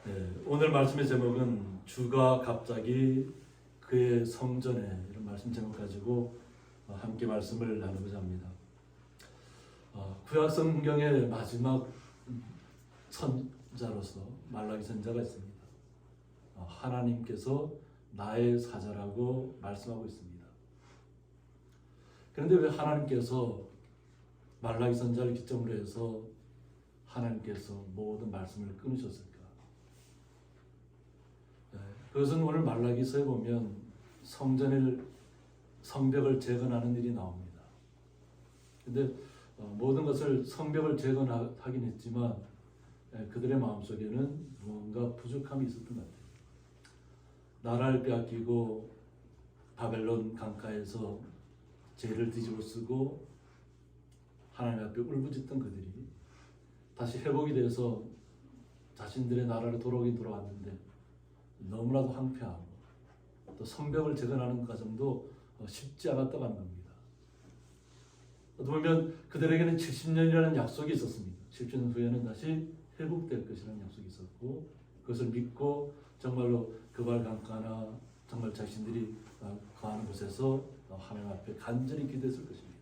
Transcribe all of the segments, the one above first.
네, 오늘 말씀의 제목은 주가 갑자기 그의 성전에, 이런 말씀 제목 가지고 함께 말씀을 나누고자 합니다. 구약 성경의 마지막 선자로서 말라기 선자가 있습니다. 하나님께서 나의 사자라고 말씀하고 있습니다. 그런데 왜 하나님께서 말라기 선자를 기점으로 해서 하나님께서 모든 말씀을 끊으셨을까? 그것은 오늘 말라기서에 보면 성벽을 재건하는 일이 나옵니다. 그런데 모든 것을 성벽을 재건하긴 했지만 그들의 마음속에는 무언가 부족함이 있었던 것 같아요. 나라를 빼앗기고 바벨론 강가에서 죄를 뒤집어 쓰고 하나님 앞에 울부짖던 그들이 다시 회복이 돼서 자신들의 나라로 돌아오긴 돌아왔는데 너무나도 황폐하고 또 성벽을 재건하는 과정도 쉽지 않았다고 하는 겁니다. 보면 그들에게는 70년이라는 약속이 있었습니다. 70년 후에는 다시 회복될 것이라는 약속이 있었고, 그것을 믿고 정말로 그발 강가나 정말 자신들이 거하는 곳에서 하나님 앞에 간절히 기도했을 것입니다.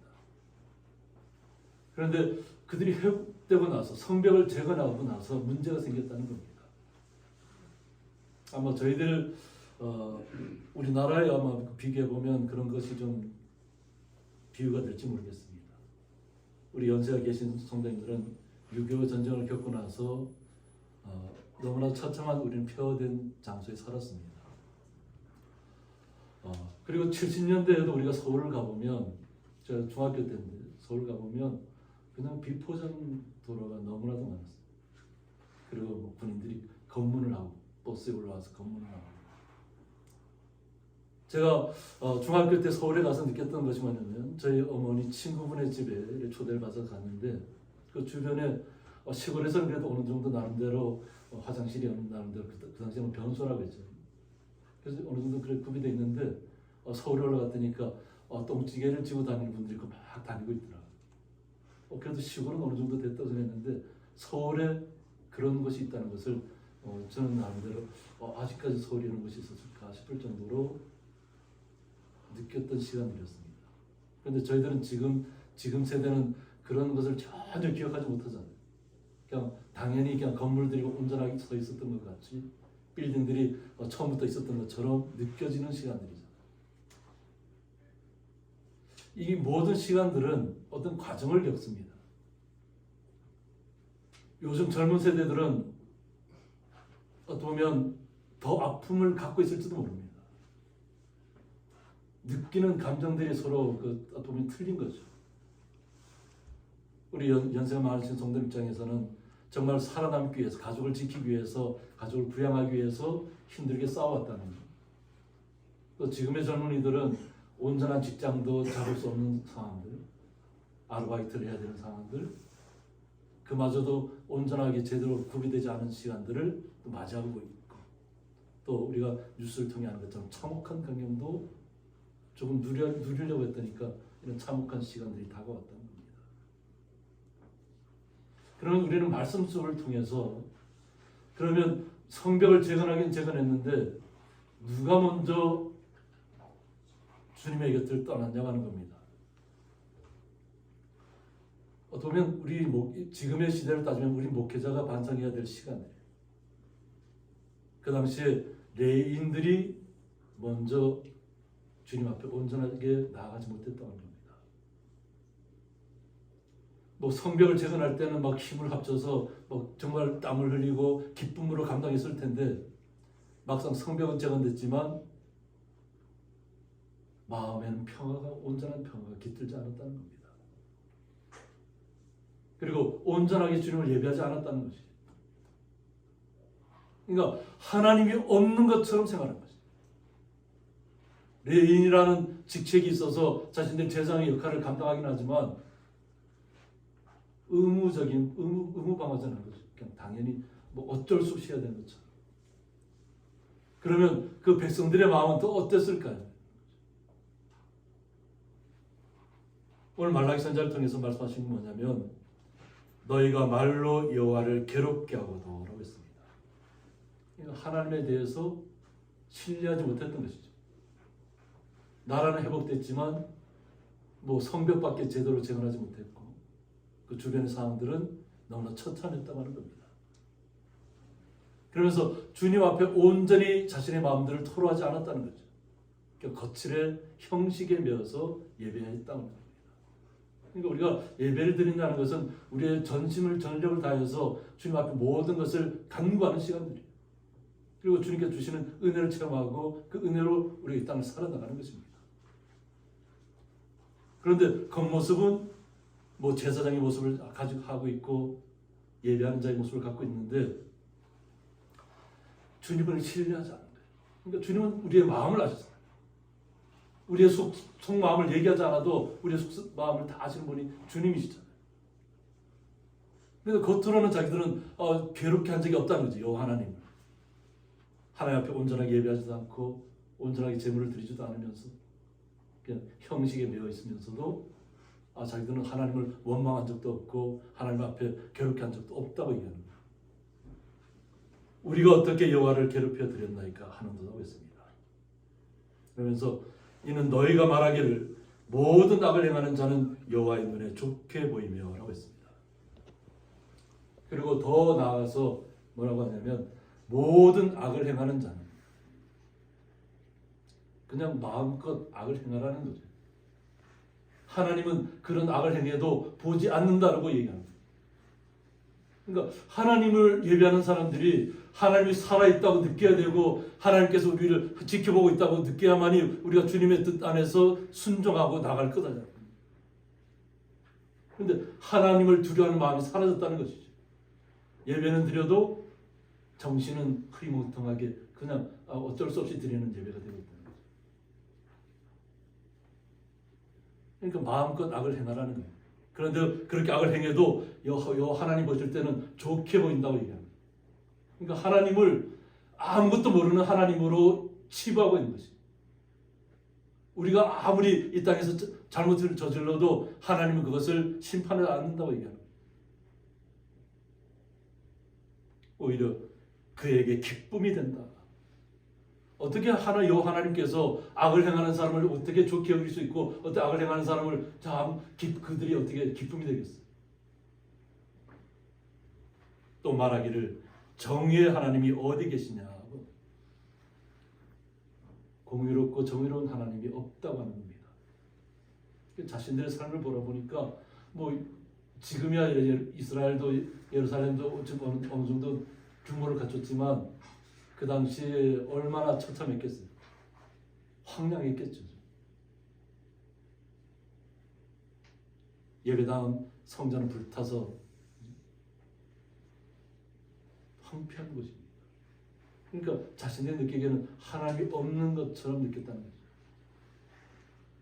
그런데 그들이 회복되고 나서 성벽을 재건하고 나서 문제가 생겼다는 겁니다. 아마 저희들 우리나라에 아마 비교해 보면 그런 것이 좀 비유가 될지 모르겠습니다. 우리 연세가 계신 성도님들은 6.25 전쟁을 겪고 나서 너무나 처참한 우리는 폐허된 장소에 살았습니다. 그리고 70년대에도 우리가 서울을 가보면, 제가 중학교 때인데 서울 가보면 그냥 비포장 도로가 너무나도 많았어요. 그리고 뭐 군인들이 검문을 하고 버스에 올라와서 검문을 하고. 제가 중학교 때 서울에 가서 느꼈던 것이 뭐냐면, 저희 어머니 친구분의 집에 초대를 받아서 갔는데 그 주변에 시골에서는 그래도 어느 정도 나름대로 화장실이 어느 나름대로 그 당시에는 변소라고 했죠. 그래서 어느 정도 그래 구비되어 있는데 서울에 올라갔더니까 똥찌개를 지고 다니는 분들이 막 다니고 있더라고요. 그래도 시골은 어느 정도 됐다고 생각했는데 서울에 그런 것이 있다는 것을 저는 나름대로 아직까지 서울에 이런 것이 있었을까 싶을 정도로 느꼈던 시간들이었습니다. 그런데 저희들은 지금 세대는 그런 것을 전혀 기억하지 못하잖아요. 그냥 당연히 그냥 건물들이 온전하게 서 있었던 것 같이, 빌딩들이 처음부터 있었던 것처럼 느껴지는 시간들이잖아요. 이 모든 시간들은 어떤 과정을 겪습니다. 요즘 젊은 세대들은 어쩌면 더 아픔을 갖고 있을지도 모릅니다. 느끼는 감정들이 서로 어쩌면 틀린 거죠. 우리 연세가 많으신 성도 입장에서는 정말 살아남기 위해서, 가족을 지키기 위해서, 가족을 부양하기 위해서 힘들게 싸워왔다는 것. 또 지금의 젊은이들은 온전한 직장도 잡을 수 없는 상황들, 아르바이트를 해야 되는 상황들, 그마저도 온전하게 제대로 구비되지 않은 시간들을 또 맞이하고 있고, 또 우리가 뉴스를 통해 하는 것처럼 참혹한 경험도 조금 누리려고 했다니까 이런 참혹한 시간들이 다가왔다는 겁니다. 그러면 우리는 말씀 속을 통해서, 그러면 성벽을 재건하긴 재건했는데 누가 먼저 주님의 곁을 떠났냐고 하는 겁니다. 어쩌면 우리 지금의 시대를 따지면 우리 목회자가 반성해야 될 시간이에요. 그 당시에 레위인들이 먼저 주님 앞에 온전하게 나아가지 못했다는 겁니다. 뭐 성벽을 재건할 때는 막 힘을 합쳐서 정말 땀을 흘리고 기쁨으로 감당했을 텐데, 막상 성벽은 재건됐지만 마음에는 온전한 평화가 깃들지 않았다는 겁니다. 그리고 온전하게 주님을 예배하지 않았다는 것이. 그러니까 하나님이 없는 것처럼 생각하는 것이. 레위인이라는 직책이 있어서 자신들 제사장의 역할을 감당하긴 하지만 의무방어자는 거죠. 그냥 당연히 어쩔 수 없이 해야 되는 것처럼. 그러면 그 백성들의 마음은 또 어땠을까요? 오늘 말라기 선지자를 통해서 말씀하신 건 뭐냐면, 너희가 말로 여호와를 괴롭게 하고도 라고 했습니다. 하나님에 대해서 신뢰하지 못했던 것이죠. 나라는 회복됐지만 뭐 성벽밖에 제대로 재건하지 못했고 그 주변의 상황들은 너무나 처참했다고 하는 겁니다. 그러면서 주님 앞에 온전히 자신의 마음들을 토로하지 않았다는 거죠. 그러니까 거칠의 형식에 매어서 예배했다는 겁니다. 그러니까 우리가 예배를 드린다는 것은 우리의 전심을 전력을 다해서 주님 앞에 모든 것을 간구하는 시간들이에요. 그리고 주님께 주시는 은혜를 체험하고 그 은혜로 우리가 이 땅을 살아나가는 것입니다. 그런데 겉모습은 뭐 제사장의 모습을 가지고 하고 있고 예배하는 자의 모습을 갖고 있는데 주님을 신뢰하지 않는 거예요. 그러니까 주님은 우리의 마음을 아시잖아요. 우리의 속마음을 얘기하지 않아도 우리의 속마음을 다 아시는 분이 주님이시잖아요. 그래서 겉으로는 자기들은 괴롭게 한 적이 없다는 거죠. 요 하나님. 하나님 앞에 온전하게 예배하지도 않고 온전하게 제물을 드리지도 않으면서 그냥 형식에 매여 있으면서도 자기들은 하나님을 원망한 적도 없고 하나님 앞에 괴롭게 한 적도 없다고 얘기하는 거예요. 우리가 어떻게 여호와를 괴롭혀 드렸나이까 하는도라고 했습니다. 그러면서 이는 너희가 말하기를 모든 악을 행하는 자는 여호와의 눈에 좋게 보이며 라고 했습니다. 그리고 더 나아가서 뭐라고 하냐면 모든 악을 행하는 자는 그냥 마음껏 악을 행하라는 거죠. 하나님은 그런 악을 행해도 보지 않는다라고 얘기합니다. 그러니까 하나님을 예배하는 사람들이 하나님이 살아있다고 느껴야 되고 하나님께서 우리를 지켜보고 있다고 느껴야만이 우리가 주님의 뜻 안에서 순종하고 나갈 거다. 그런데 하나님을 두려워하는 마음이 사라졌다는 것이죠. 예배는 드려도 정신은 흐리멍텅하게 그냥 어쩔 수 없이 드리는 예배가 되고 있다는 거죠. 그러니까 마음껏 악을 행하라는 거예요. 그런데 그렇게 악을 행해도 하나님 보실 때는 좋게 보인다고 얘기합니다. 그러니까 하나님을 아무것도 모르는 하나님으로 치부하고 있는 것이. 우리가 아무리 이 땅에서 잘못을 저질러도 하나님은 그것을 심판을 않는다고 얘기합니다. 오히려 그에게 기쁨이 된다. 어떻게 하나님께서 악을 행하는 사람을 어떻게 좋게 여길 수 있고 어떻게 악을 행하는 사람을 그들이 어떻게 기쁨이 되겠어요? 또 말하기를 정의의 하나님이 어디 계시냐고. 공의롭고 정의로운 하나님이 없다고 하는 겁니다. 자신들의 삶을 보니까 뭐 지금이야 이스라엘도 예루살렘도 어느 정도 규모를 갖췄지만 그 당시에 얼마나 처참했겠어요. 황량했겠죠. 예배당 성전은 불타서 황폐한 곳입니다. 그러니까 자신들이 느끼기에는 하나님이 없는 것처럼 느꼈다는 거죠.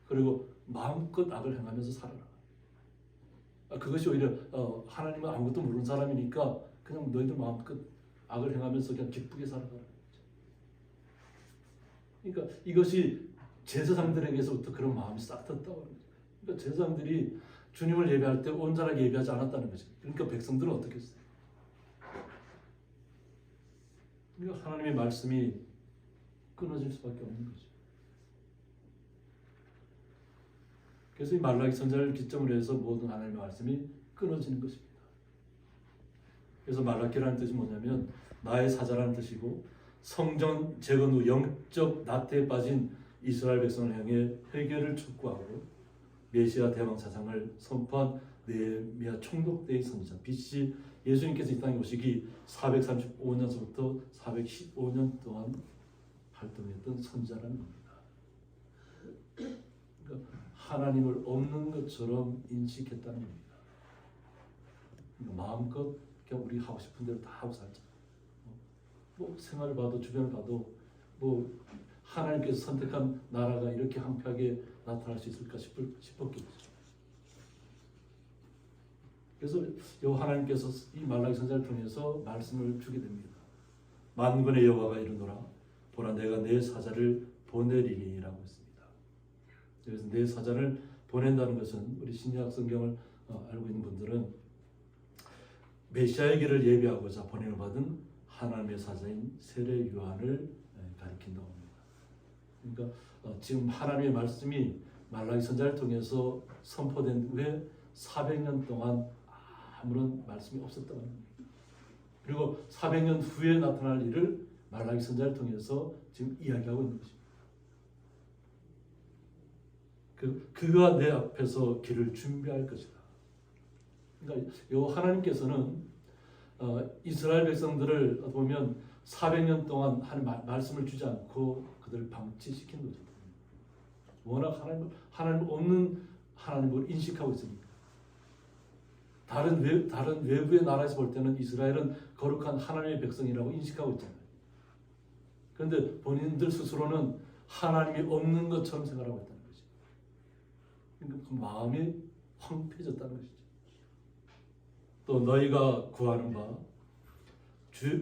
그리고 마음껏 악을 행하면서 살아라. 그것이 오히려 하나님은 아무것도 모르는 사람이니까 그냥 너희들 마음껏 악을 행하면서 그냥 기쁘게 살아가라. 그러니까 이것이 제사장들에게서부터 그런 마음이 싹 텄다고 합니다. 그러니까 제사장들이 주님을 예배할 때 온전하게 예배하지 않았다는 거죠. 그러니까 백성들은 어떻게 했어요? 그러니까 하나님의 말씀이 끊어질 수밖에 없는 거죠. 그래서 이 말라기 선지자를 기점으로 해서 모든 하나님의 말씀이 끊어지는 것입니다. 그래서 말라기라는 뜻이 뭐냐면 나의 사자라는 뜻이고 성전 재건 후 영적 나태에 빠진 이스라엘 백성을 향해 회개를 촉구하고 메시아 대왕 사상을 선포한 느헤미야 총독대의 선지자 BC 예수님께서 이 땅에 오시기 435년서부터 415년 동안 활동했던 선지자라는 겁니다. 그러니까 하나님을 없는 것처럼 인식했다는 겁니다. 그러니까 마음껏 그냥 우리 하고 싶은 대로 다 하고 살자. 뭐 생활을 봐도 주변을 봐도 뭐 하나님께서 선택한 나라가 이렇게 황폐하게 나타날 수 있을까 싶었겠죠. 그래서 하나님께서 이 말라기 선지자를 통해서 말씀을 주게 됩니다. 만군의 여호와가 이르노라 보라 내가 내 사자를 보내리니라고 했습니다. 그래서 내 사자를 보낸다는 것은 우리 신약 성경을 알고 있는 분들은 메시아의 길을 예비하고자 보냄을 받은 하나님의 사자인 세례 요한을 가리킨다고 합니다. 그러니까 지금 하나님의 말씀이 말라기 선지자를 통해서 선포된 후에 400년 동안 아무런 말씀이 없었다고 합니다. 그리고 400년 후에 나타날 일을 말라기 선지자를 통해서 지금 이야기하고 있는 것입니다. 그가 내 앞에서 길을 준비할 것이다. 그러니까 요 하나님께서는 이스라엘 백성들을 보면 400년 동안 하나님 말씀을 주지 않고 그들을 방치시킨 거죠. 워낙 하나님 없는 하나님을 인식하고 있으니까. 다른 외부의 나라에서 볼 때는 이스라엘은 거룩한 하나님의 백성이라고 인식하고 있잖아요. 그런데 본인들 스스로는 하나님이 없는 것처럼 생각하고 있다는 거죠. 그러니까 그 마음이 황폐해졌다는 것이죠. 또 너희가 구하는 바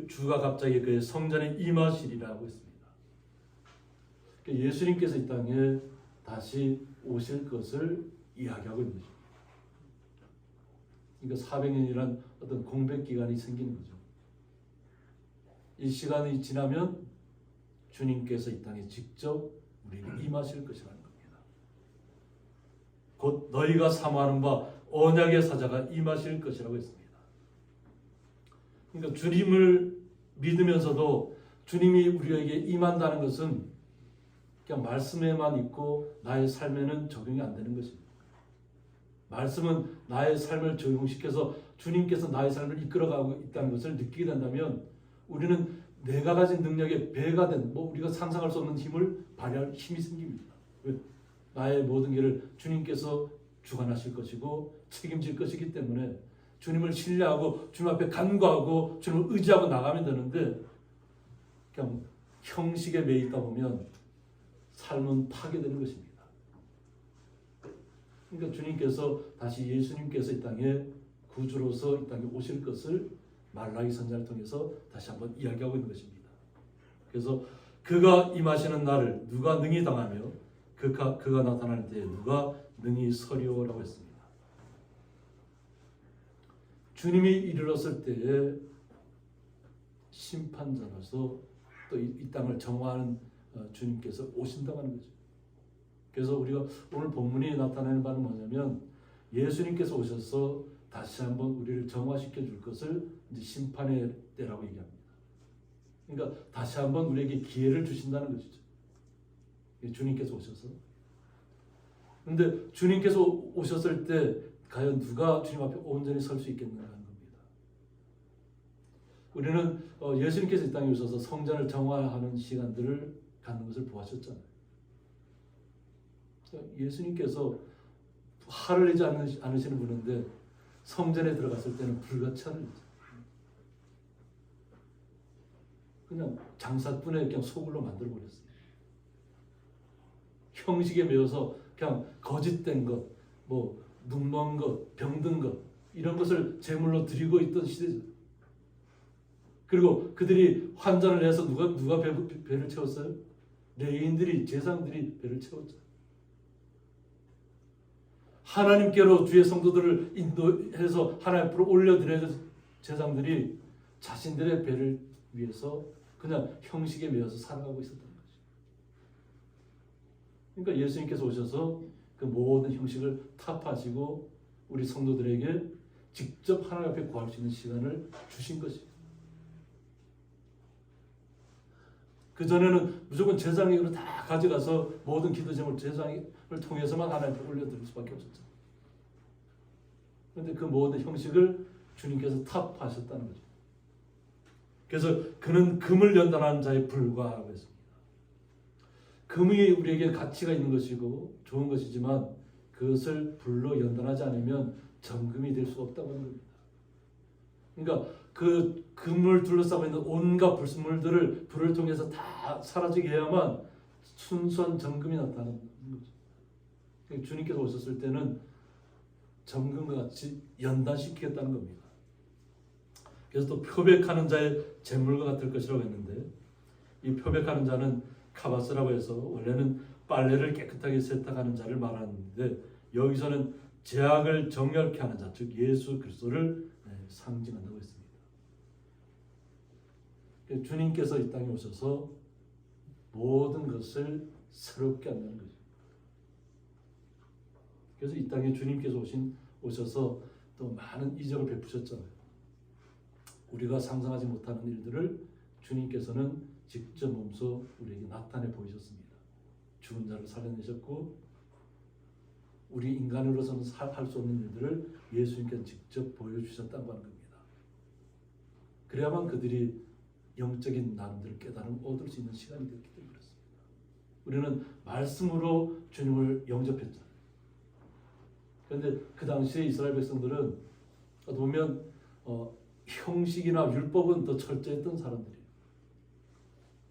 주가 갑자기 그의 성전에 임하시리라고 했습니다. 그러니까 예수님께서 이 땅에 다시 오실 것을 이야기하고 있는 것입니다. 그러니까 400년이란 어떤 공백 기간이 생기는 거죠. 이 시간이 지나면 주님께서 이 땅에 직접 우리에게 임하실 것이라는 겁니다. 곧 너희가 사모하는 바 언약의 사자가 임하실 것이라고 했습니다. 그러니까 주님을 믿으면서도 주님이 우리에게 임한다는 것은 그냥 말씀에만 있고 나의 삶에는 적용이 안 되는 것입니다. 말씀은 나의 삶을 적용시켜서 주님께서 나의 삶을 이끌어가고 있다는 것을 느끼게 된다면 우리는 내가 가진 능력의 배가 된 우리가 상상할 수 없는 힘을 발휘할 힘이 생깁니다. 나의 모든 길을 주님께서 주관하실 것이고 책임질 것이기 때문에 주님을 신뢰하고 주님 앞에 간구하고 주님을 의지하고 나가면 되는데 그냥 형식에 매여 있다 보면 삶은 파괴되는 것입니다. 그러니까 주님께서 다시 예수님께서 이 땅에 구주로서 이 땅에 오실 것을 말라기 선지자를 통해서 다시 한번 이야기하고 있는 것입니다. 그래서 그가 임하시는 날을 누가 능히 당하며 그가 나타날 때에 누가 능히 서리오라고 했습니다. 주님이 이르렀을 때에 심판자로서 또 이 땅을 정화하는 주님께서 오신다고 하는 거죠. 그래서 우리가 오늘 본문이 나타내는 바는 뭐냐면 예수님께서 오셔서 다시 한번 우리를 정화시켜 줄 것을 이제 심판의 때라고 얘기합니다. 그러니까 다시 한번 우리에게 기회를 주신다는 것이죠. 주님께서 오셔서. 그런데 주님께서 오셨을 때 과연 누가 주님 앞에 온전히 설 수 있겠는가 하는 겁니다. 우리는 예수님께서 이 땅에 오셔서 성전을 정화하는 시간들을 갖는 것을 보았었잖아요. 예수님께서 화를 내지 않으시는 분인데 성전에 들어갔을 때는 불같이 화를 내죠. 그냥 장사꾼의 그냥 소굴로 만들어버렸어요. 형식에 매여서 그냥 거짓된 것, 눈먼 것, 병든 것 이런 것을 제물로 드리고 있던 시대죠. 그리고 그들이 환전을 해서 누가 배를 채웠어요? 레위인들이 제사장들이 배를 채웠죠. 하나님께로 주의 성도들을 인도해서 하나님 앞으로 올려드려야 제사장들이 자신들의 배를 위해서 그냥 형식에 매여서 살아가고 있었던 거죠. 그러니까 예수님께서 오셔서 그 모든 형식을 타파하시고 우리 성도들에게 직접 하나님 앞에 구할 수 있는 시간을 주신 것이에요. 그전에는 무조건 제사장으로 다 가져가서 모든 기도 제목을 제사장을 통해서만 하나님 앞에 올려드릴 수밖에 없었죠. 그런데 그 모든 형식을 주님께서 타파하셨다는 거죠. 그래서 그는 금을 연단하는 자에 불과하고 있습니다. 금이 우리에게 가치가 있는 것이고 좋은 것이지만 그것을 불로 연단하지 않으면 정금이 될 수가 없다고 하는 겁니다. 그러니까 그 금을 둘러싸고 있는 온갖 불순물들을 불을 통해서 다 사라지게 해야만 순수한 정금이 나타나는 거죠. 주님께서 오셨을 때는 정금과 같이 연단시키겠다는 겁니다. 그래서 또 표백하는 자의 제물과 같을 것이라고 했는데 이 표백하는 자는 카바스라고 해서 원래는 빨래를 깨끗하게 세탁하는 자를 말하는데 여기서는 죄악을 정결케 하는 자, 즉 예수 그리스도를 상징한다고 했습니다. 주님께서 이 땅에 오셔서 모든 것을 새롭게 한다는 거죠. 그래서 이 땅에 주님께서 오셔서 또 많은 이적을 베푸셨잖아요. 우리가 상상하지 못하는 일들을 주님께서는 직접 몸소 우리에게 나타내 보이셨습니다. 죽은 자를 살려내셨고 우리 인간으로서는 할 수 없는 일들을 예수님께서 직접 보여주셨다고 하는 겁니다. 그래야만 그들이 영적인 나름대로 깨달음을 얻을 수 있는 시간이 됐기 때문에 그렇습니다. 우리는 말씀으로 주님을 영접했잖아요. 그런데 그 당시에 이스라엘 백성들은 보면 형식이나 율법은 더 철저했던 사람들이에요.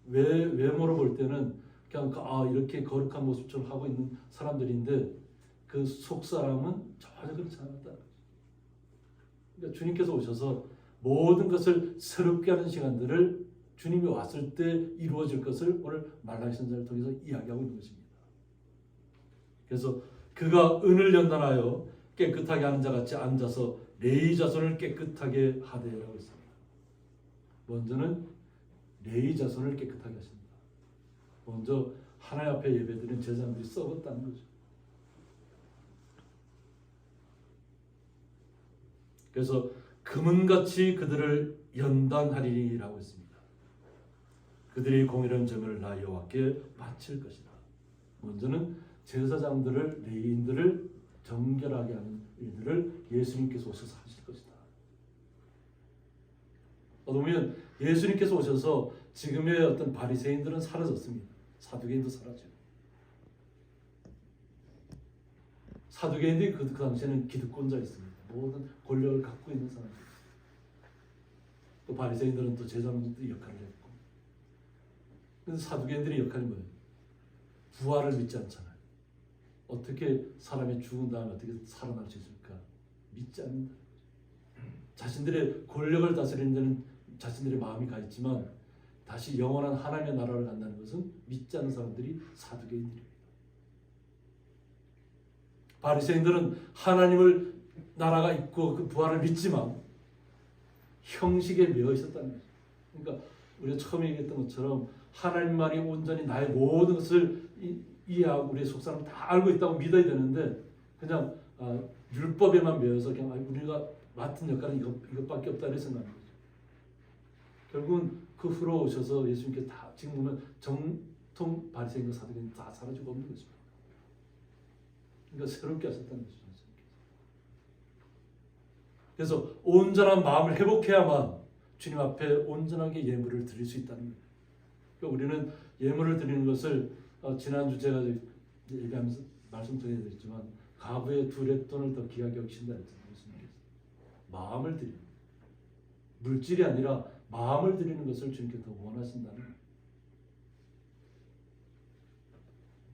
외모로 볼 때는 그냥 이렇게 거룩한 모습처럼 하고 있는 사람들인데 그 속사람은 전혀 그렇지 않았다는 거죠. 그러니까 주님께서 오셔서 모든 것을 새롭게 하는 시간들을 주님이 왔을 때 이루어질 것을 오늘 말라기 선지자를 통해서 이야기하고 있는 것입니다. 그래서 그가 은을 연단하여 깨끗하게 하는 자같이 앉아서 레위 자손을 깨끗하게 하되라고 했습니다. 먼저는 레위 자손을 깨끗하게 하십니다. 먼저 하나님 앞에 예배드린 제사장들이 썩었다는 거죠. 그래서 금은같이 그들을 연단하리라고 했습니다. 그들이 공의로운 제물을 나 여호와께 바칠 것이다. 먼저는 제사장들을 레위인들을 정결하게 하는 일들을 예수님께서 오셔서 하실 것이다. 보면 예수님께서 오셔서 지금의 어떤 바리새인들은 사라졌습니다. 사두개인도 사라져요. 사두개인들이 그 당시에는 기득권자였습니다. 모든 권력을 갖고 있는 사람들. 또 바리새인들은 또 제사장들의 역할을 했고. 그래서 사두개인들의 역할이 뭐예요? 부활을 믿지 않잖아요. 어떻게 사람이 죽은 다음에 어떻게 살아날 수 있을까? 믿지 않는다. 자신들의 권력을 다스리는 데는 자신들의 마음이 가 있지만 다시 영원한 하나님의 나라를 간다는 것은 믿지 않는 사람들이 사두개인들입니다. 바리새인들은 하나님을 나라가 있고 그 부활을 믿지만 형식에 매여 있었다는 거죠. 그러니까 우리가 처음에 얘기했던 것처럼 하나님만이 온전히 나의 모든 것을 이해하고 우리의 속사람을 다 알고 있다고 믿어야 되는데 그냥 율법에만 매여서 그냥 우리가 맡은 역할은 이것밖에 없다 이렇게 생각하는 거죠. 결국은 그 후로 오셔서 예수님께서 다 지금 보면 정통 바리새인과 사두개인 다 사라지고 없는 것입니다. 그러니까 새롭게 하셨다는 것이죠. 그래서 온전한 마음을 회복해야만 주님 앞에 온전하게 예물을 드릴 수 있다는 거예요. 그러니까 우리는 예물을 드리는 것을 지난주 제가 얘기하면서 말씀드렸지만 가부의 두 렙돈을 더 귀하게 여기신다 했잖아요. 마음을 드리는 물질이 아니라 마음을 드리는 것을 주님께서 더 원하신다는 거예요.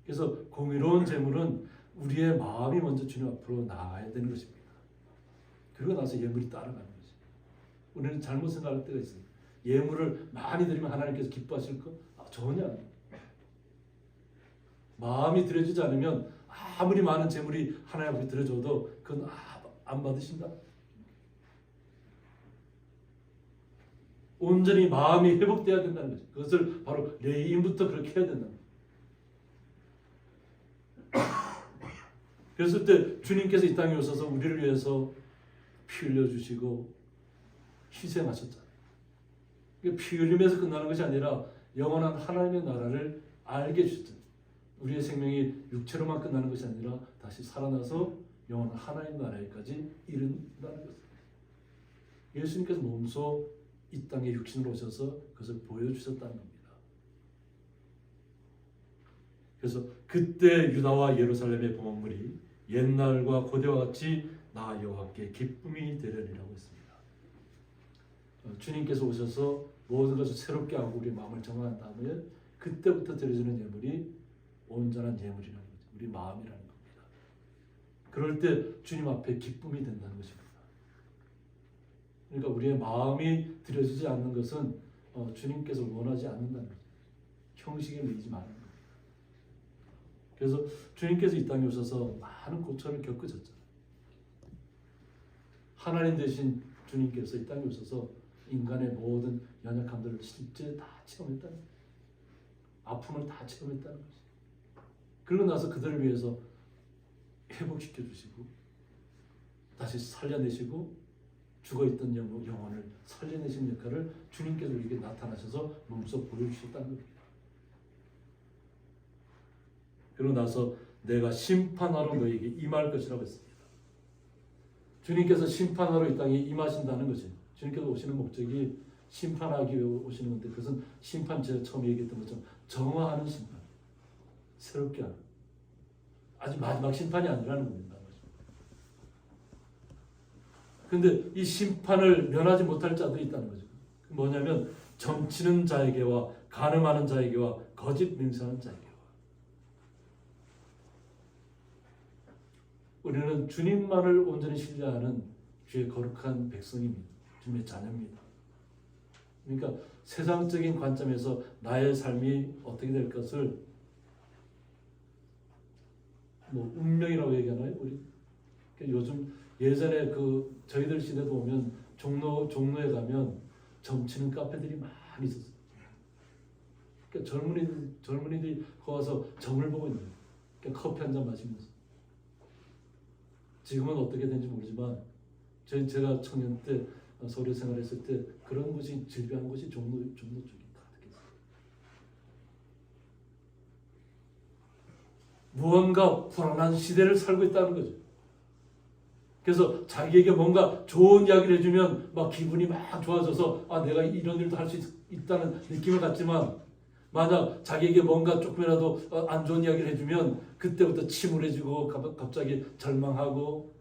그래서 공의로운 제물은 우리의 마음이 먼저 주님 앞으로 나아가야 되는 것입니다. 그러고 나서 예물이 따라가는 거죠. 우리는 잘못 생각할 때가 있어요. 예물을 많이 드리면 하나님께서 기뻐하실 거? 전혀 아니에요. 마음이 드려지지 않으면 아무리 많은 재물이 하나님 앞에 드려져도 그건 안 받으신다. 온전히 마음이 회복돼야 된다는 거죠. 그것을 바로 레위인부터 그렇게 해야 된다. 그랬을 때 주님께서 이 땅에 오셔서 우리를 위해서 피 흘려주시고 희생하셨잖아요. 피 흘림에서 끝나는 것이 아니라 영원한 하나님의 나라를 알게 해주셨잖아요. 우리의 생명이 육체로만 끝나는 것이 아니라 다시 살아나서 영원한 하나님 나라에까지 이른다는 것입니다. 예수님께서 몸소 이 땅에 육신으로 오셔서 그것을 보여주셨다는 겁니다. 그래서 그때 유다와 예루살렘의 범업물이 옛날과 고대와 같이 나 여호와께 기쁨이 되려니라고 했습니다. 주님께서 오셔서 모든 것을 새롭게 하고 우리 마음을 정한 다음에 그때부터 드려지는 예물이 온전한 예물이라는 거죠. 우리 마음이라는 겁니다. 그럴 때 주님 앞에 기쁨이 된다는 것입니다. 그러니까 우리의 마음이 드려지지 않는 것은 주님께서 원하지 않는다는 거죠. 형식에 매이지 말라는 겁니다. 그래서 주님께서 이 땅에 오셔서 많은 고초를 겪으셨잖아요. 하나님 되신 주님께서 이 땅에 오셔서 인간의 모든 연약함들을 실제 다 체험했다는 거예요. 아픔을 다 체험했다는 거죠. 그러고 나서 그들을 위해서 회복시켜 주시고 다시 살려내시고 죽어있던 영혼을 살려내신 역할을 주님께서 우리에게 나타나셔서 몸소 보여주셨다는 겁니다. 그러고 나서 내가 심판하러 너에게 임할 것이라고 했습니다. 주님께서 심판하러 이 땅에 임하신다는 거죠. 주님께서 오시는 목적이 심판하기 위해 오시는 건데 그것은 심판 제가 처음 얘기했던 것처럼 정화하는 심판, 새롭게 하는, 아직 마지막 심판이 아니라는 겁니다. 그런데 이 심판을 면하지 못할 자들이 있다는 거죠. 뭐냐면 점치는 자에게와 간음하는 자에게와 거짓 맹세하는 자에게와. 우리는 주님만을 온전히 신뢰하는 주의 거룩한 백성입니다. 주님의 자녀입니다. 그러니까 세상적인 관점에서 나의 삶이 어떻게 될 것을 뭐 운명이라고 얘기하나요? 우리 요즘 예전에 그 저희들 시대도 보면 종로에 가면 점치는 카페들이 많이 있었어요. 그러니까 젊은이들이 거기 와서 점을 보고 있는 거예요. 그러니까 커피 한 잔 마시면서. 지금은 어떻게 되는지 모르지만 제가 청년 때 서울에 생활했을 때 그런 곳이 즐비한 곳이 종로 쪽이 가득했어요. 무언가 불안한 시대를 살고 있다는 거죠. 그래서 자기에게 뭔가 좋은 이야기를 해주면 막 기분이 막 좋아져서 내가 이런 일도 할 수 있다는 느낌을 갖지만 만약 자기에게 뭔가 조금이라도 안 좋은 이야기를 해주면 그때부터 침울해지고 갑자기 절망하고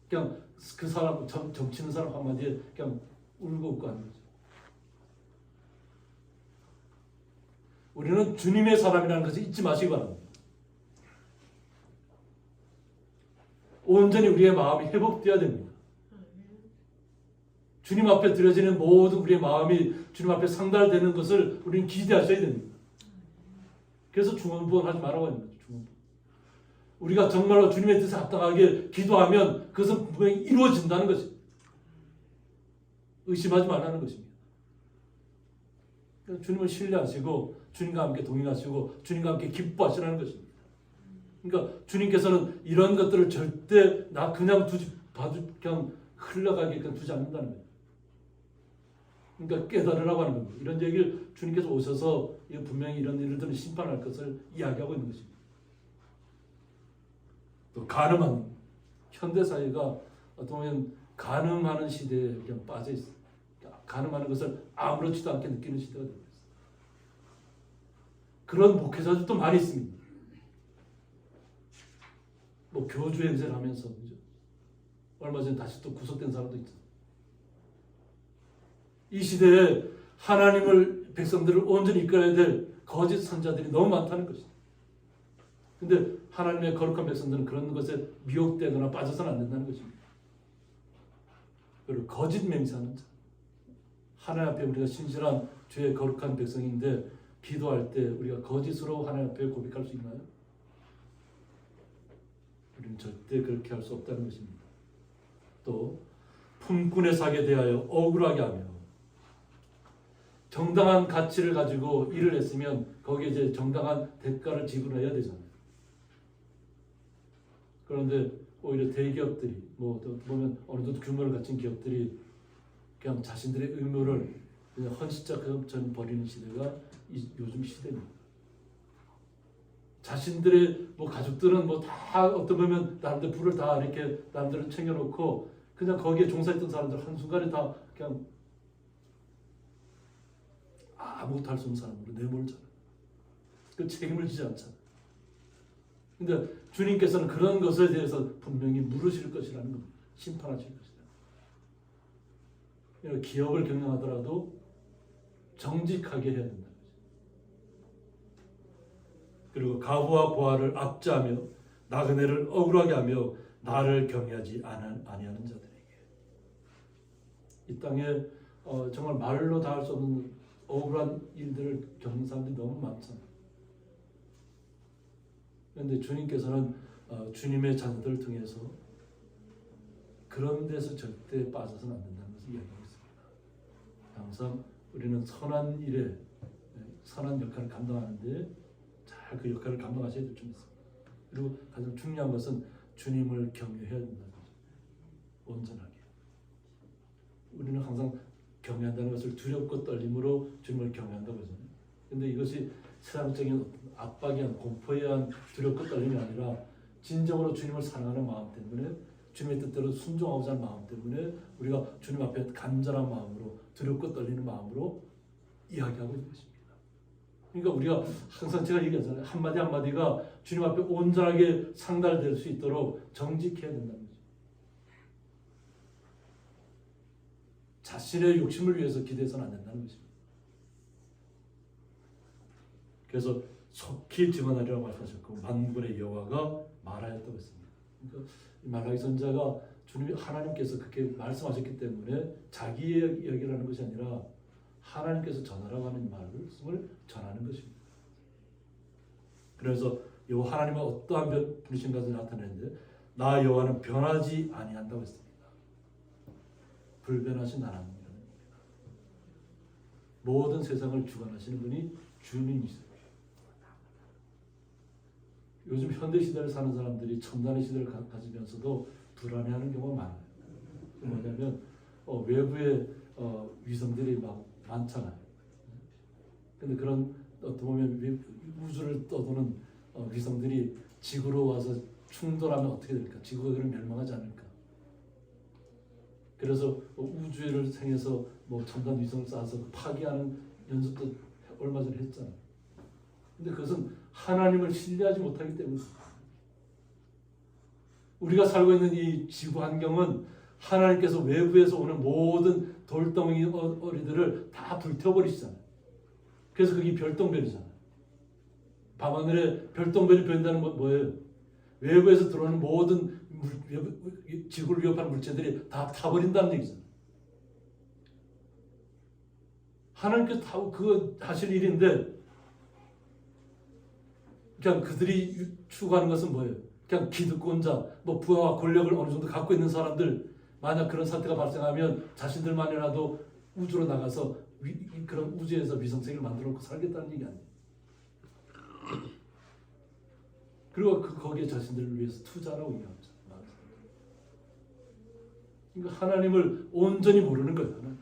그냥 그 사람 점치는 사람 한마디에 그냥 울고 웃고 하는 거죠. 우리는 주님의 사람이라는 것을 잊지 마시기 바랍니다. 온전히 우리의 마음이 회복되어야 됩니다. 주님 앞에 드려지는 모든 우리의 마음이 주님 앞에 상달되는 것을 우리는 기대하셔야 됩니다. 그래서 중언부언하지 말라고 하는 거죠. 중언부언. 우리가 정말로 주님의 뜻에 합당하게 기도하면 그것은 분명히 이루어진다는 것입니다. 의심하지 말라는 것입니다. 주님을 신뢰하시고 주님과 함께 동행하시고 주님과 함께 기뻐하시라는 것입니다. 그러니까 주님께서는 이런 것들을 절대 나 그냥 그냥 흘러가게끔 두지 않는다는 거예요. 그러니까 깨달으라고 하는 겁니다. 이런 얘기를 주님께서 오셔서 분명히 이런 일들을 심판할 것을 이야기하고 있는 것입니다. 또 간음하는 현대 사회가 어떻게 보면 간음하는 시대에 그냥 빠져 있어요. 간음하는 것을 아무렇지도 않게 느끼는 시대가 되고 있어요. 그런 목회자들도 많이 있습니다. 뭐 교주 행세를 하면서 그죠? 얼마 전에 다시 또 구속된 사람도 있죠. 이 시대에 하나님을 백성들을 온전히 이끌어야 될 거짓 선자들이 너무 많다는 것이죠. 근데 하나님의 거룩한 백성들은 그런 것에 미혹되거나 빠져서는 안 된다는 것입니다. 그리고 거짓 맹세하는 자. 하나님 앞에 우리가 신실한 주의 거룩한 백성인데 기도할 때 우리가 거짓으로 하나님 앞에 고백할 수 있나요? 우리는 절대 그렇게 할 수 없다는 것입니다. 또 품꾼의 사기에 대하여 억울하게 하며 정당한 가치를 가지고 일을 했으면 거기에 이제 정당한 대가를 지불해야 되잖아요. 그런데 오히려 대기업들이 뭐 보면 어느 정도 규모를 갖춘 기업들이 그냥 자신들의 의무를 그냥 헌신자처럼 버리는 시대가 요즘 시대입니다. 자신들의 뭐 가족들은 뭐 다 어떤 보면 남들 불을 다 이렇게 남들을 챙겨놓고 그냥 거기에 종사했던 사람들 한순간에 다 그냥 아무것도 할 수 없는 사람으로 내몰잖아요. 그 책임을 지지 않잖아요. 근데 주님께서는 그런 것에 대해서 분명히 물으실 것이라는 겁니다. 심판하실 것이다. 기업을 경영하더라도 정직하게 해야 된다는 거죠. 그리고 가부와 고아를 압제하며 나그네를 억울하게 하며 나를 경외하지 아니하는 자들에게 이 땅에 정말 말로 다 할 수 없는 억울한 일들을 겪는 사람들이 너무 많잖아요. 그런데 주님께서는 주님의 자녀들을 통해서 그런 데서 절대 빠져서는 안 된다는 것을 이야기하고 있습니다. 항상 우리는 선한 일에 선한 역할을 감당하는데 잘 그 역할을 감당하셔야 될 줄 믿습니다. 그리고 가장 중요한 것은 주님을 경외해야 된다는 거죠. 온전하게. 우리는 항상 경외한다는 것을 두렵고 떨림으로 주님을 경외한다고 하잖아요. 근데 이것이 세상적인 압박에 의한 공포에 의한 두렵고 떨림이 아니라 진정으로 주님을 사랑하는 마음 때문에 주님의 뜻대로 순종하고자 하는 마음 때문에 우리가 주님 앞에 간절한 마음으로 두렵고 떨리는 마음으로 이야기하고 있는 것입니다. 그러니까 우리가 항상 제가 얘기하잖아요. 한마디 한마디가 주님 앞에 온전하게 상달될 수 있도록 정직해야 된다는 거죠. 자신의 욕심을 위해서 기대해서는 안 된다는 것입니다. 그래서 속히 증언하리라고 말씀하셨고 만군의 여호와가 말하였다고 했습니다. 그러니까 말라기 선지자가 주님이 하나님께서 그렇게 말씀하셨기 때문에 자기 이야기를 하는 것이 아니라 하나님께서 전하라고 하는 말씀을 전하는 것입니다. 그래서 여호와 하나님은 어떠한 분이신가를 나타내는데 나 여호와는 변하지 아니한다고 했습니다. 불변하신 하나님입니다. 모든 세상을 주관하시는 분이 주님이시죠. 요즘 현대 시대를 사는 사람들이 첨단의 시대를 가지면서도 불안해하는 경우가 많아요. 뭐냐면 외부에 위성들이 막 많잖아요. 근데 그런 어떻게 보면 우주를 떠도는 위성들이 지구로 와서 충돌하면 어떻게 될까? 지구가 그럼 멸망하지 않을까? 그래서 우주를 생해서 뭐 첨단 위성을 쏴서 파괴하는 연습도 얼마 전에 했잖아요. 근데 그것은 하나님을 신뢰하지 못하기 때문입니다. 우리가 살고 있는 이 지구 환경은 하나님께서 외부에서 오는 모든 돌덩이 어리들을 다 불태워버리시잖아요. 그래서 그게 별똥별이잖아요. 밤하늘에 별똥별이 보인다는 건 뭐예요? 외부에서 들어오는 모든 지구를 위협하는 물체들이 다 타버린다는 얘기잖아요. 하나님께서 다 그거 하실 일인데 그냥 그들이 추구하는 것은 뭐예요? 그냥 기득권자, 뭐 부와 권력을 어느 정도 갖고 있는 사람들, 만약 그런 사태가 발생하면 자신들만이라도 우주로 나가서 그런 우주에서 위성세계를 만들어 놓고 살겠다는 얘기 아니에요. 그리고 거기에 자신들을 위해서 투자라고 얘기하죠. 그러니까 하나님을 온전히 모르는 거예요.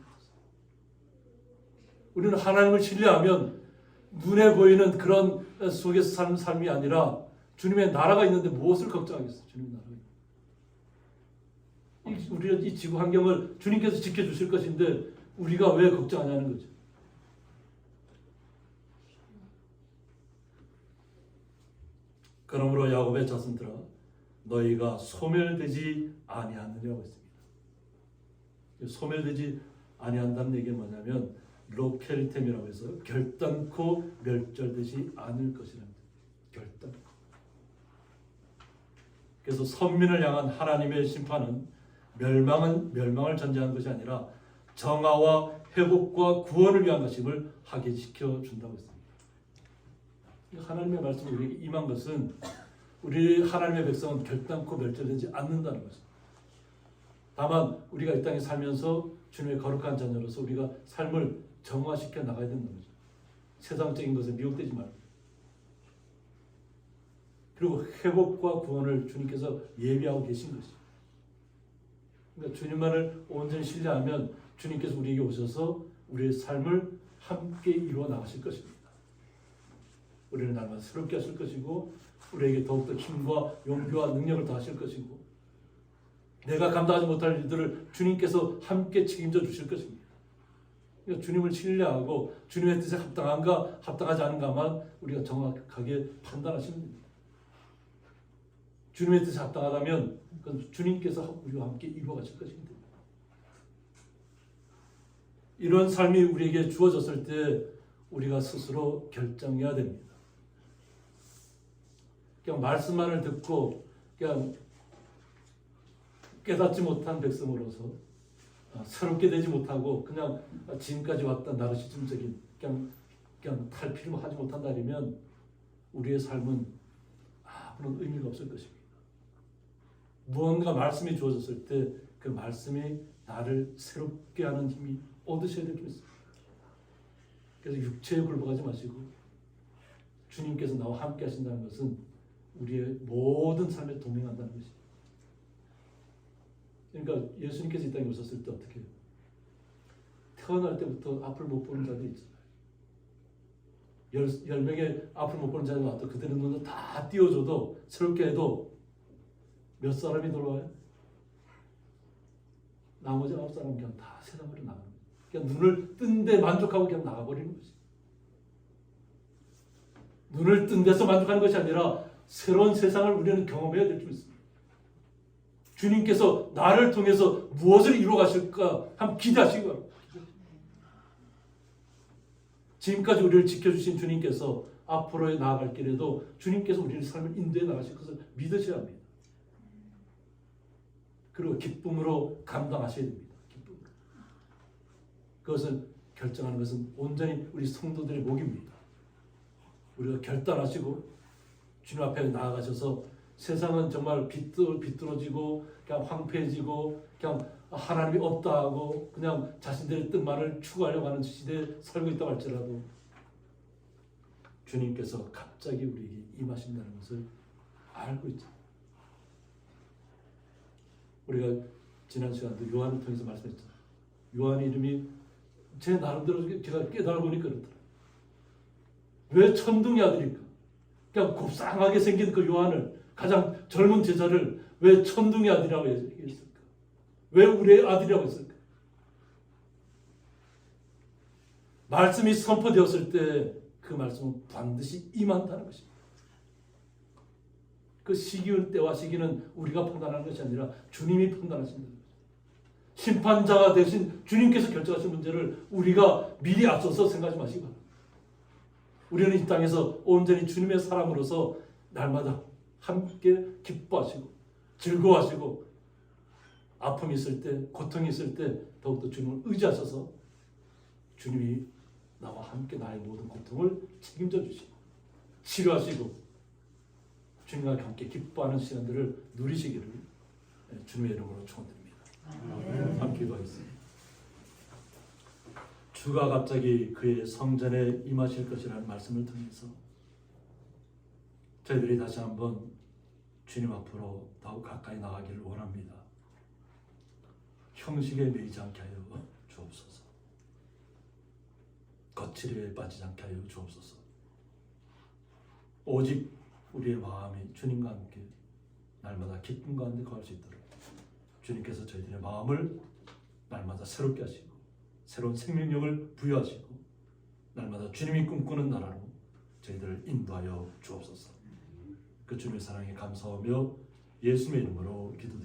우리는 하나님을 신뢰하면 눈에 보이는 그런 속에서 사는 삶이 아니라 주님의 나라가 있는데 무엇을 걱정하겠어요? 주님의 나라가. 우리가 이 지구 환경을 주님께서 지켜주실 것인데 우리가 왜 걱정하냐는 거죠. 그러므로 야곱의 자손들아 너희가 소멸되지 아니하느냐고 했습니다. 소멸되지 아니한다는 얘기가 뭐냐면 로켈템이라고 해서 결단코 멸절되지 않을 것이랍니다. 결단코. 그래서 선민을 향한 하나님의 심판은 멸망을 전제한 것이 아니라 정화와 회복과 구원을 위한 것임을 확인시켜 준다고 했습니다. 하나님의 말씀이 우리에게 임한 것은 우리 하나님의 백성은 결단코 멸절되지 않는다는 것입니다. 다만 우리가 이 땅에 살면서 주님의 거룩한 자녀로서 우리가 삶을 정화시켜 나가야 된다는 거죠. 세상적인 것에 미혹되지 말고. 그리고 회복과 구원을 주님께서 예비하고 계신 것이죠. 그러니까 주님만을 온전히 신뢰하면 주님께서 우리에게 오셔서 우리의 삶을 함께 이루어 나가실 것입니다. 우리를 날마다 새롭게 하실 것이고 우리에게 더욱더 힘과 용기와 능력을 더하실 것이고 내가 감당하지 못할 일들을 주님께서 함께 책임져 주실 것입니다. 그러니까 주님을 신뢰하고 주님의 뜻에 합당한가 합당하지 않은가만 우리가 정확하게 판단하시면 됩니다. 주님의 뜻에 합당하다면 그건 주님께서 우리와 함께 이루어 가실 것입니다. 이런 삶이 우리에게 주어졌을 때 우리가 스스로 결정해야 됩니다. 그냥 말씀만을 듣고 그냥 깨닫지 못한 백성으로서 새롭게 되지 못하고 그냥 지금까지 왔던 나르시즘적인 그냥 탈피를 하지 못한 날이면 우리의 삶은 아무런 의미가 없을 것입니다. 무언가 말씀이 주어졌을 때 그 말씀이 나를 새롭게 하는 힘이 얻으셔야 될 줄 믿습니다. 그래서 육체에 굴복하지 마시고 주님께서 나와 함께 하신다는 것은 우리의 모든 삶에 동행한다는 것입니다. 그러니까 예수님께서 이 땅에 오셨을 때 어떻게 해요? 태어날 때부터 앞을 못 보는 자들이 있잖아요. 10명의 앞을 못 보는 자들이 와도 그들의 눈을 다 띄워줘도 새롭게 해도 몇 사람이 돌아와요? 나머지 9사람은 그냥 다 세상으로 나가는 거예요. 그냥 눈을 뜬 데 만족하고 그냥 나가버리는 거지. 눈을 뜬 데서 만족하는 것이 아니라 새로운 세상을 우리는 경험해야 될 줄 있습니다. 주님께서 나를 통해서 무엇을 이루어 가실까 한번 기대하시기 바랍니다. 지금까지 우리를 지켜주신 주님께서 앞으로의 나아갈 길에도 주님께서 우리의 삶을 인도해 나가실 것을 믿으셔야 합니다. 그리고 기쁨으로 감당하셔야 됩니다. 기쁨으로. 그것을 결정하는 것은 온전히 우리 성도들의 몫입니다. 우리가 결단하시고 주님 앞에 나아가셔서 세상은 정말 비뚤어지고 그냥 황폐해지고 그냥 하나님이 없다 하고 그냥 자신들의 뜻만을 추구하려고 하는 시대에 살고 있다고 할지라도 주님께서 갑자기 우리에게 임하신다는 것을 알고 있잖아요. 우리가 지난 시간도 요한을 통해서 말씀했잖아요. 요한의 이름이 제 나름대로 제가 깨달아보니까 그렇더라고요. 왜 천둥의 아들일까? 그냥 곱상하게 생긴 그 요한을, 가장 젊은 제자를 왜 천둥의 아들이라고 했을까? 왜 우리의 아들이라고 했을까? 말씀이 선포되었을 때 그 말씀은 반드시 임한다는 것입니다. 그 시기의 때와 시기는 우리가 판단하는 것이 아니라 주님이 판단하신다는 거죠. 심판자가 되신 주님께서 결정하신 문제를 우리가 미리 앞서서 생각하지 마시기 바랍니다. 우리는 이 땅에서 온전히 주님의 사람으로서 날마다 함께 기뻐하시고 즐거워하시고 아픔이 있을 때, 고통이 있을 때 더욱더 주님을 의지하셔서 주님이 나와 함께 나의 모든 고통을 책임져 주시고 치료하시고 주님과 함께 기뻐하는 시간들을 누리시기를 주님의 이름으로 축원드립니다. 함께 기도하겠습니다. 주가 갑자기 그의 성전에 임하실 것이라는 말씀을 통해서 저희들이 다시 한번 주님 앞으로 더욱 가까이 나가기를 원합니다. 형식에 매이지 않게 하여 주옵소서. 거칠에 빠지지 않게 하여 주옵소서. 오직 우리의 마음이 주님과 함께 날마다 기쁨 가운데 거할 수 있도록 주님께서 저희들의 마음을 날마다 새롭게 하시고 새로운 생명력을 부여하시고 날마다 주님이 꿈꾸는 나라로 저희들을 인도하여 주옵소서. 그 주님의 사랑에 감사하며 예수님의 이름으로 기도드립니다.